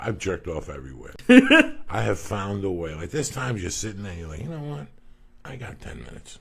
I've jerked off everywhere. I have found a way. Like, there's times you're sitting there, you're like, you know what? I got 10 minutes.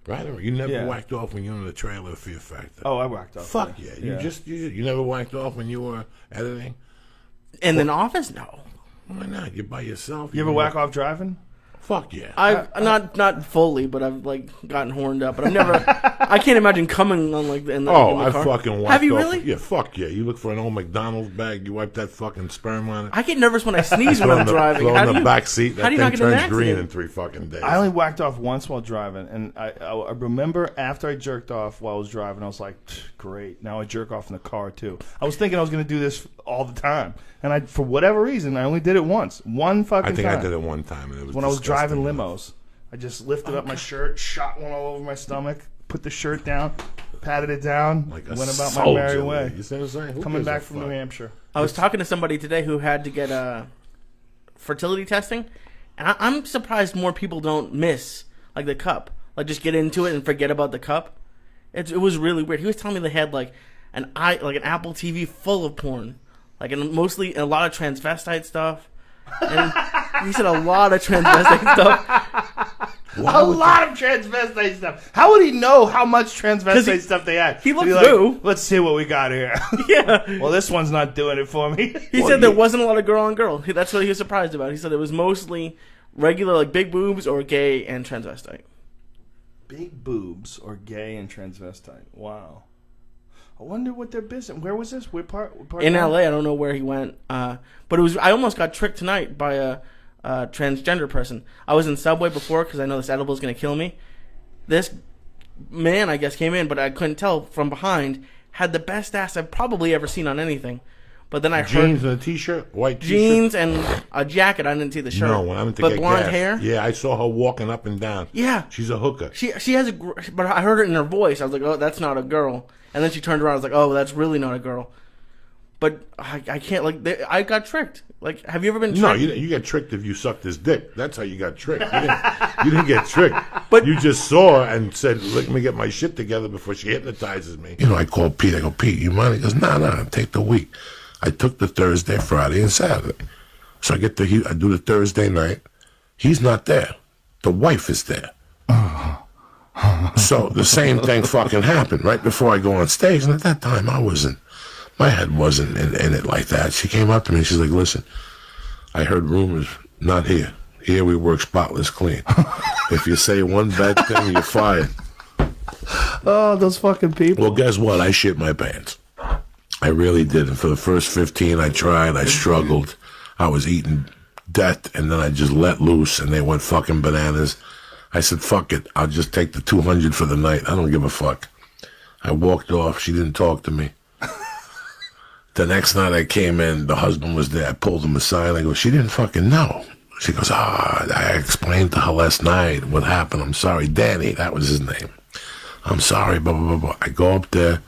Right? You never whacked off when you were in the trailer for Fear Factor. Oh, I whacked off. Fuck yeah. You never whacked off when you were editing? In an office? No. Why not? You're by yourself. You ever whack off driving? Fuck yeah. I've not fully, but I've like gotten horned up. But I've never. I can't imagine coming on like in the I car. fucking wiped Have you off. really? Yeah, fuck yeah. You look for an old McDonald's bag. You wipe that fucking sperm on it. I get nervous when I sneeze when I'm driving. Throw in the back seat. That how do you thing not get in an turns green accident? in 3 fucking days. I only whacked off once while driving, and I remember after I jerked off while I was driving, I was like, great. Now I jerk off in the car too. I was thinking I was going to do this all the time, and for whatever reason, I only did it once. One fucking time. I think I did it one time, and it was when I was driving disgusting. limos. I just lifted up my shirt, shot one all over my stomach, put the shirt down, patted it down, Like a went about my soldier, merry way. You see what I'm saying? Who Coming gives a back from fuck? New Hampshire. I was talking to somebody today who had to get fertility testing, and I'm surprised more people don't miss like the cup, like just get into it and forget about the cup. It was really weird. He was telling me they had like an Apple TV full of porn, like and mostly a lot of transvestite stuff. And he said a lot of transvestite stuff. A lot of transvestite stuff. How would he know how much transvestite stuff they had? He looked He'd be through. Like, let's see what we got here. Yeah. Well, this one's not doing it for me. He said there wasn't a lot of girl on girl. That's what he was surprised about. He said it was mostly regular, like big boobs or gay and transvestite. Big boobs or gay and transvestite. Wow. I wonder what their business. Where was this? What part In LA, I don't know where he went. But it was. I almost got tricked tonight by a transgender person. I was in Subway before because I know this edible is going to kill me. This man, I guess, came in, but I couldn't tell from behind. Had the best ass I've probably ever seen on anything. But then I heard Jeans and a t-shirt, white t-shirt. jeans and a jacket. I didn't see the shirt. No, when I went to but get blonde gas. hair. Yeah, I saw her walking up and down. Yeah, She's a hooker. she has but I heard it in her voice. I was like, oh, that's not a girl. And then she turned around. I was like, oh, that's really not a girl. But I can't I got tricked. Like, have you ever been tricked? No, you get tricked if you sucked his dick. That's how you got tricked. You didn't get tricked. But you just saw her and said, let me get my shit together before she hypnotizes me. You know, I called Pete. I go, Pete, you mind? He goes, nah, take the week. I took the Thursday, Friday, and Saturday. So I do the Thursday night. He's not there. The wife is there. So the same thing fucking happened right before I go on stage. And at that time, my head wasn't in it like that. She came up to me and she's like, listen, I heard rumors, not here. Here we work spotless clean. If you say one bad thing, you're fired. Oh, those fucking people. Well, guess what? I shit my pants. I really did. And for the first 15, I tried. I struggled. I was eating death, and then I just let loose, and they went fucking bananas. I said, fuck it. I'll just take the 200 for the night. I don't give a fuck. I walked off. She didn't talk to me. The next night I came in, the husband was there. I pulled him aside. I go, she didn't fucking know. She goes, I explained to her last night what happened. I'm sorry. Danny, that was his name. I'm sorry, blah, blah, blah, blah. I go up there.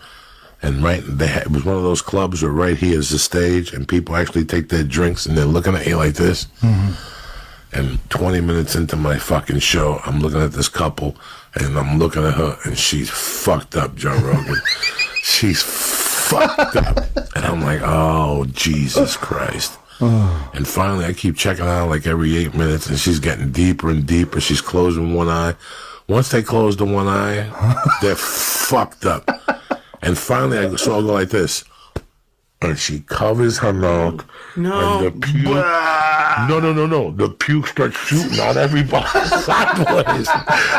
And it was one of those clubs where right here is the stage, and people actually take their drinks, and they're looking at you like this. Mm-hmm. And 20 minutes into my fucking show, I'm looking at this couple, and I'm looking at her, and she's fucked up, Joe Rogan. She's fucked up. And I'm like, oh, Jesus Christ. And finally, I keep checking out like every 8 minutes, and she's getting deeper and deeper. She's closing one eye. Once they close the one eye, they're fucked up. And finally, I saw her go like this. And she covers her mouth. No. And the puke. No. The puke starts shooting out everybody sideways.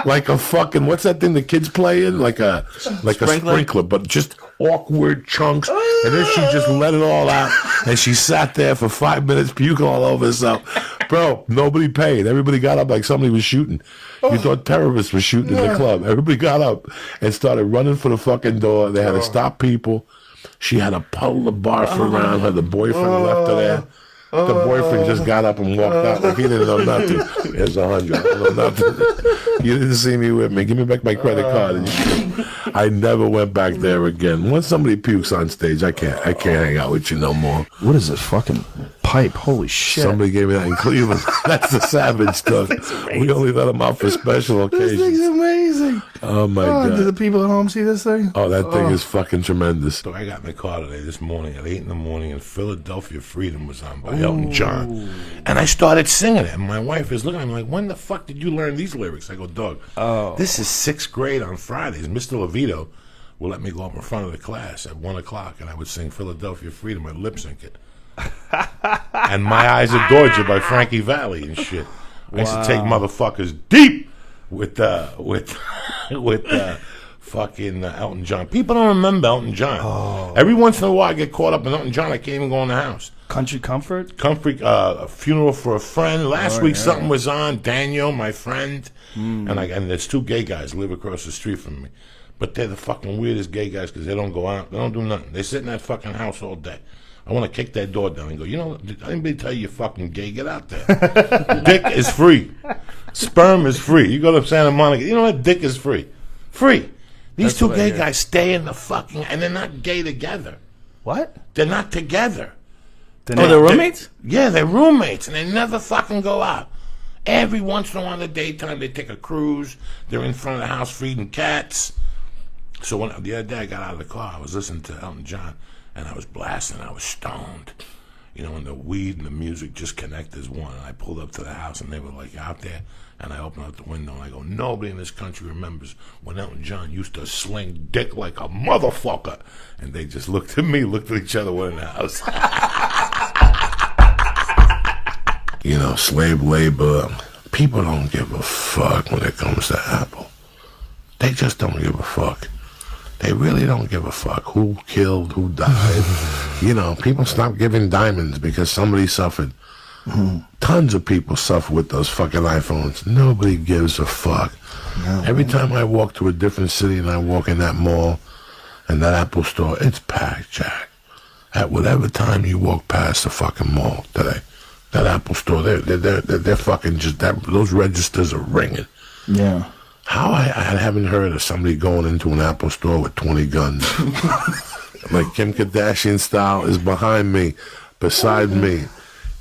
Like a fucking, what's that thing the kids play in? Like a sprinkler, but just awkward chunks. And then she just let it all out. And she sat there for 5 minutes puking all over herself. Bro, nobody paid. Everybody got up like somebody was shooting. You thought terrorists were shooting in the club. Everybody got up and started running for the fucking door. They had to stop people. She had a puddle of barf around her. The boyfriend left her there. The boyfriend just got up and walked out like he didn't know nothing. Here's 100. I don't know nothing. You didn't see me with me. Give me back my credit card. I never went back there again. Once somebody pukes on stage, I can't hang out with you no more. What is this fucking pipe. Holy shit. Somebody gave me that in Cleveland. That's the Savage stuff. We only let them out for special This thing's occasions. amazing. Oh, my Do God. the people at home see this thing? Oh, that thing is fucking tremendous. So I got in the car today, this morning, at 8 in the morning, and Philadelphia Freedom was on by Elton John. And I started singing it, and my wife is looking at me like, when the fuck did you learn these lyrics? I go, dog, this is 6th grade on Fridays. Mr. Levito will let me go up in front of the class at 1 o'clock, and I would sing Philadelphia Freedom. I'd lip sync it. And My Eyes Adored You by Frankie Valli and shit. I used to take motherfuckers deep with fucking Elton John. People don't remember Elton John. Every once in a while I get caught up in Elton John. I can't even go in the house. Country Comfort? A Funeral for a Friend. Last week something was on. Daniel, my friend. And there's 2 gay guys live across the street from me. But they're the fucking weirdest gay guys because they don't go out. They don't do nothing. They sit in that fucking house all day. I want to kick that door down and go, did anybody tell you you're fucking gay? Get out there. Dick is free. Sperm is free. You go to Santa Monica. You know what? Dick is free. Free. These 2 gay guys stay in the fucking... And they're not gay together. What? They're not together. They're roommates? Yeah, they're roommates, and they never fucking go out. Every once in a while in the daytime, they take a cruise. They're in front of the house feeding cats. So the other day I got out of the car, I was listening to Elton John, and I was blasting. I was stoned. And the weed and the music just connect as one. And I pulled up to the house, and they were like out there. And I opened up the window, and I go, nobody in this country remembers when Elton John used to sling dick like a motherfucker. And they just looked at me, looked at each other, went in the house. Slave labor. People don't give a fuck when it comes to Apple. They just don't give a fuck. They really don't give a fuck who killed, who died. People stop giving diamonds because somebody suffered. Tons of people suffer with those fucking iPhones. Nobody gives a fuck. No. Every time I walk to a different city and I walk in that mall and that Apple store, it's packed, Jack. At whatever time you walk past the fucking mall today, that Apple store, they're fucking just that. Those registers are ringing. Yeah. How I haven't heard of somebody going into an Apple store with 20 guns. Like Kim Kardashian style is behind me, beside me.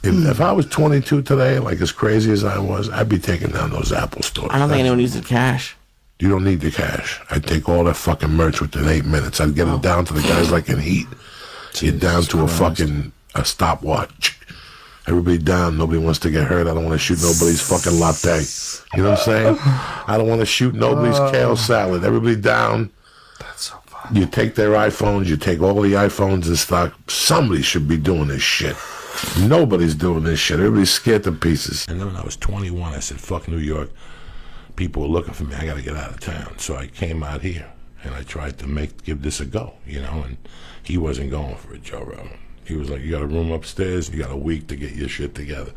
If I was 22 today, like as crazy as I was, I'd be taking down those Apple stores. I don't think anyone uses cash. You don't need the cash. I'd take all that fucking merch within 8 minutes. I'd get it down to the guys like in heat. Get down to a stopwatch. Everybody down. Nobody wants to get hurt. I don't want to shoot nobody's fucking latte. You know what I'm saying? I don't want to shoot nobody's kale salad. Everybody down. That's so fun. You take their iPhones. You take all the iPhones in stock. Somebody should be doing this shit. Nobody's doing this shit. Everybody's scared to pieces. And then when I was 21, I said, fuck New York. People were looking for me. I got to get out of town. So I came out here, and I tried to give this a go, and he wasn't going for it, Joe Rogan. He was like, you got a room upstairs, you got a week to get your shit together.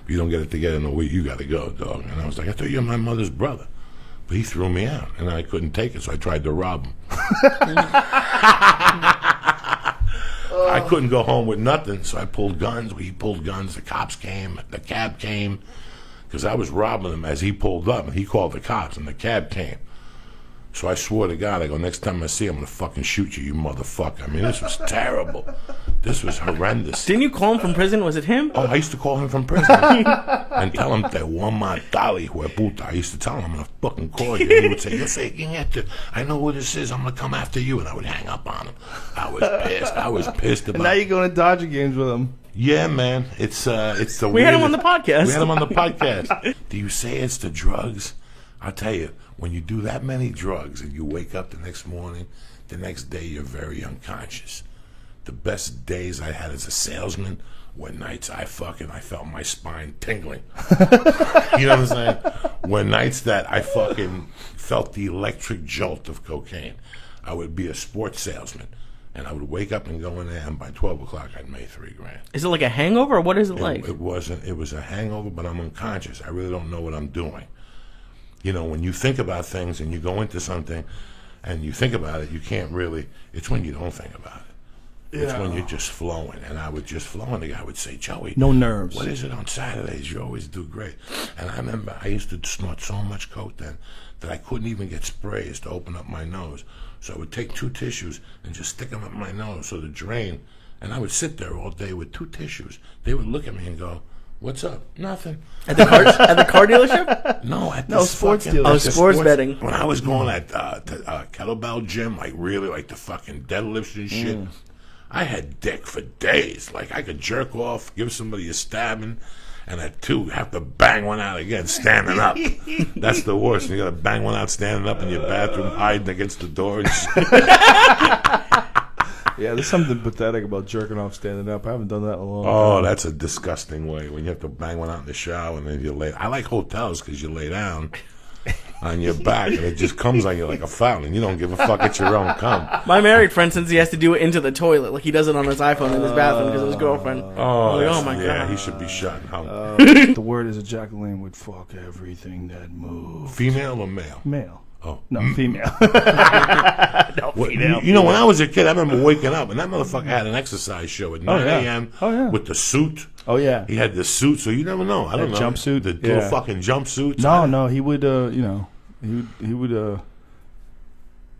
If you don't get it together in a week, you got to go, dog. And I was like, I thought you were my mother's brother. But he threw me out, and I couldn't take it, so I tried to rob him. I couldn't go home with nothing, so I pulled guns. He pulled guns. The cops came. The cab came. Because I was robbing him as he pulled up, and he called the cops, and the cab came. So I swore to God, I go, next time I see him, I'm going to fucking shoot you, you motherfucker. I mean, this was terrible. This was horrendous. Didn't you call him from prison? Was it him? Oh, I used to call him from prison and tell him that one matali, hueputa. I used to tell him, I'm going to fucking call you. And he would say, you're faking it. I know who this is. I'm going to come after you. And I would hang up on him. I was pissed. I was pissed about it. And now you're going to Dodger games with him. Yeah, man. It's the We had him on the podcast. We had him on the podcast. Do you say it's the drugs? I'll tell you, when you do that many drugs and you wake up the next morning, the next day you're very unconscious. The best days I had as a salesman were nights I felt my spine tingling. You know what I'm saying? Were nights that I fucking felt the electric jolt of cocaine. I would be a sports salesman. And I would wake up and go in there, and by 12 o'clock, I'd made $3,000. Is it like a hangover, or what is it like? It wasn't. It was a hangover, but I'm unconscious. I really don't know what I'm doing. When you think about things and you go into something and you think about it, you can't really. It's when you don't think about it. Yeah. It's when you're just flowing. And I would just flow, and the guy would say, Joey, no nerves. What is it on Saturdays? You always do great. And I remember I used to snort so much coke then that I couldn't even get sprays to open up my nose. So I would take 2 tissues and just stick them up my nose so the drain And I would sit there all day with 2 tissues. They would look at me and go, "What's up?" Nothing. At the car dealership? No, at No, this sports fucking- dealership. Oh, sports betting. When I was going at the kettlebell gym, like really, like the fucking deadlifts and shit, I had dick for days. Like I could jerk off, give somebody a stabbing, and at 2 have to bang one out again standing up. That's the worst. You got to bang one out standing up in your bathroom, hiding against the door. And shit. Yeah, there's something pathetic about jerking off standing up. I haven't done that in a long Oh, time. that's a disgusting way when you have to bang one out in the shower and then you lay. I like hotels because you lay down on your back and it just comes on you like a fountain. You don't give a fuck. It's your own cum. My married friend, since he has to do it into the toilet, like he does it on his iPhone in his bathroom because of his girlfriend. Oh, Like, that's- oh my yeah, God. he should be shot. The word is ejaculate would fuck everything that moves. Female or male? Male. Oh, No, female. No, Well, female. you know, when I was a kid, I remember waking up and that motherfucker had an exercise show at 9 yeah. a.m. Oh, yeah. with the suit. Oh, yeah. He had the suit, so you never know. I don't know. jumpsuit? The little Yeah. fucking jumpsuits. No, he would,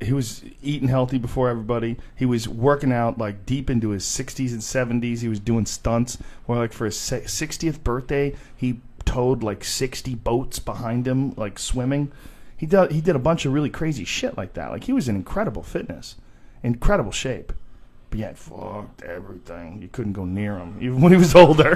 he was eating healthy before everybody. He was working out like deep into his 60s and 70s. He was doing stunts where like for his 60th birthday, he towed like 60 boats behind him, like swimming. He did a bunch of really crazy shit like that. Like he was in incredible fitness, incredible shape. But yeah, fucked everything. You couldn't go near him, even when he was older.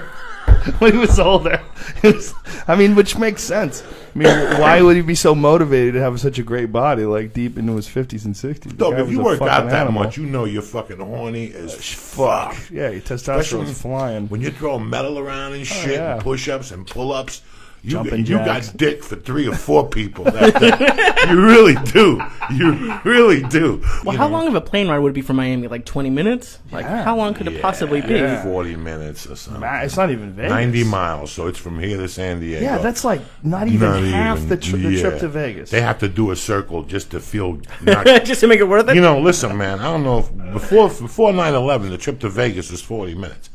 When he was older, which makes sense. I mean, why would he be so motivated to have such a great body, like deep into his 50s and 60s? The Dog, guy if you was a work out fucking that animal. much, you know you're fucking horny as Fuck. fuck. Yeah, your Especially testosterone's flying. When you throw metal around and shit, yeah. and push-ups and pull-ups, you Jumping got jacks. dick for 3 or 4 people. You really do. You really do. Well, how long of a plane ride would it be from Miami? Like 20 minutes? Like, Yeah. how long could it possibly be? Yeah. 40 minutes or something. It's not even Vegas. 90 miles, so it's from here to San Diego. Yeah, that's like not even Not half even- the trip yeah. to Vegas. They have to do a circle just to feel not. Just to make it worth it? You know, listen, man, I don't know if before 9/11, the trip to Vegas was 40 minutes.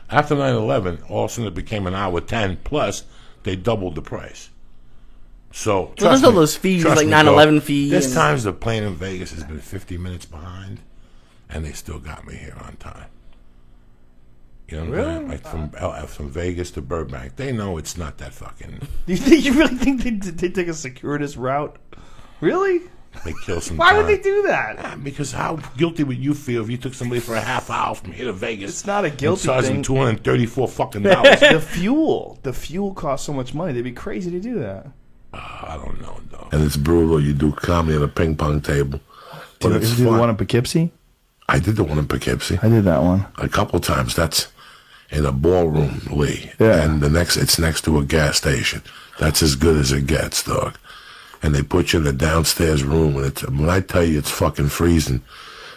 After 9/11, all of a sudden it became an hour 10 plus. They doubled the price. So there's all those fees, trust like me, 9/11 dog, fee There's and- times the plane in Vegas has been 50 minutes behind, and they still got me here on time. You know what I'm saying? Like from Vegas to Burbank, they know it's not that fucking. You really think they take a circuitous route? Really? They kill some. Why would time. they do that? Because how guilty would you feel if you took somebody for a half hour from here to Vegas? It's not a guilty thing. $234 fucking dollars. The fuel costs so much money. They'd be crazy to do that. I don't know, though. And it's brutal. You do comedy at a ping pong table. But it's Did you do the fun. one in Poughkeepsie? I did the one in Poughkeepsie I did that one. a couple times. That's in a ballroom, Lee. Yeah. And it's next to a gas station. That's as good as it gets, dog. And they put you in a downstairs room, and when I tell you it's fucking freezing,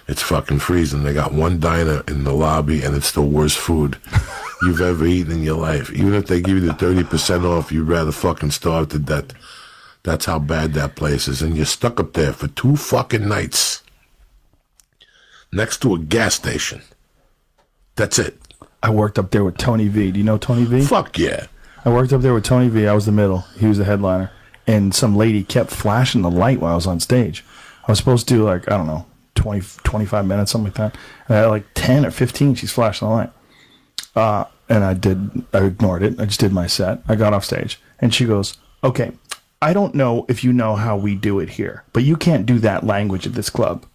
it's fucking freezing. They got one diner in the lobby, and it's the worst food you've ever eaten in your life. Even if they give you the 30% off, you'd rather fucking starve to death. That's how bad that place is. And you're stuck up there for 2 fucking nights next to a gas station. That's it. I worked up there with Tony V. Do you know Tony V? Fuck yeah. I worked up there with Tony V. I was the middle. He was the headliner. And some lady kept flashing the light while I was on stage. I was supposed to do like, I don't know, 20, 25 minutes, something like that. And at like 10 or 15, she's flashing the light. And I ignored it. I just did my set. I got off stage. And she goes, okay, I don't know if you know how we do it here, but you can't do that language at this club.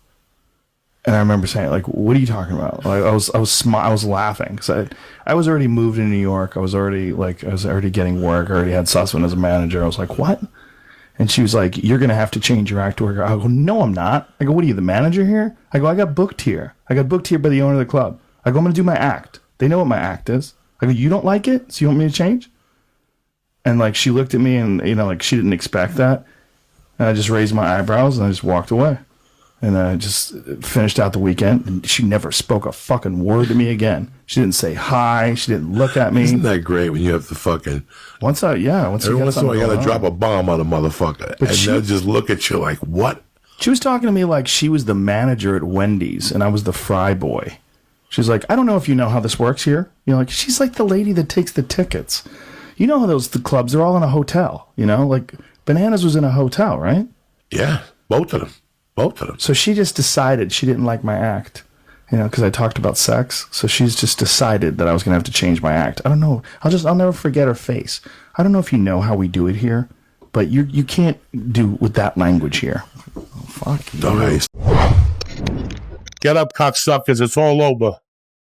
And I remember saying, like, what are you talking about? Like, I was laughing because I was already moved in New York. I was already getting work. I already had Sussman as a manager. I was like, what? And she was like, you're going to have to change your act to work. I go, no, I'm not. I go, what are you, the manager here? I go, I got booked here. I got booked here by the owner of the club. I go, I'm going to do my act. They know what my act is. I go, you don't like it? So you want me to change? And like, she looked at me and, you know, like she didn't expect that. And I just raised my eyebrows and I just walked away. And I just finished out the weekend, and she never spoke a fucking word to me again. She didn't say hi. She didn't look at me. Isn't that great when you have to fucking... Every Every once in a while you gotta drop a bomb on a motherfucker. But and they'll just look at you like, what? She was talking to me like she was the manager at Wendy's, and I was the fry boy. She's like, I don't know if you know how this works here. You know, like she's like the lady that takes the tickets. You know how the clubs, they're all in a hotel. You know, like Bananas was in a hotel, right? Yeah, both of them. Both of them. So she just decided she didn't like my act. You know, because I talked about sex. So she's just decided that I was going to have to change my act. I don't know. I'll never forget her face. I don't know if you know how we do it here, but you can't do with that language here. Oh, fuck you. Get up, cocksuckers. It's all over.